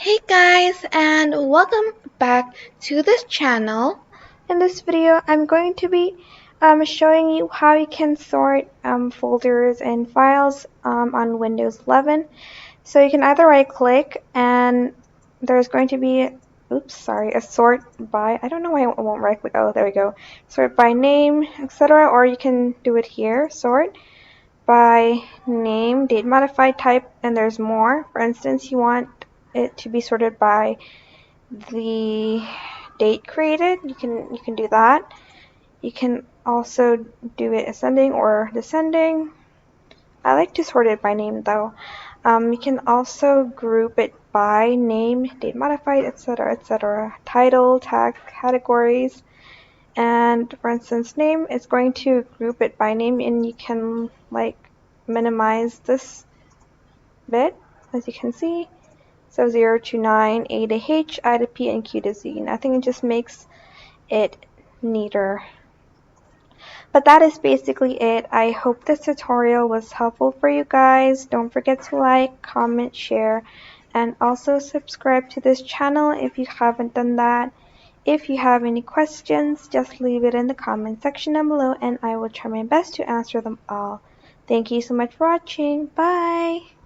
Hey guys, and welcome back to this channel. In this video, I'm going to be showing you how you can sort folders and files on Windows 11. So you can either right click and there's going to be, a sort by, I don't know why it won't right click, oh there we go, sort by name, etc. Or you can do it here, sort by name, date modified, type, and there's more. For instance, you want it to be sorted by the date created. You can do that. You can also do it ascending or descending. I like to sort it by name though. You can also group it by name, date modified, etc., etc. Title, tag, categories, and for instance, name is going to group it by name, and you can minimize this bit, as you can see. So 0 to 9, A to H, I to P, and Q to Z. And I think it just makes it neater. But that is basically it. I hope this tutorial was helpful for you guys. Don't forget to like, comment, share, and also subscribe to this channel if you haven't done that. If you have any questions, just leave it in the comment section down below and I will try my best to answer them all. Thank you so much for watching. Bye!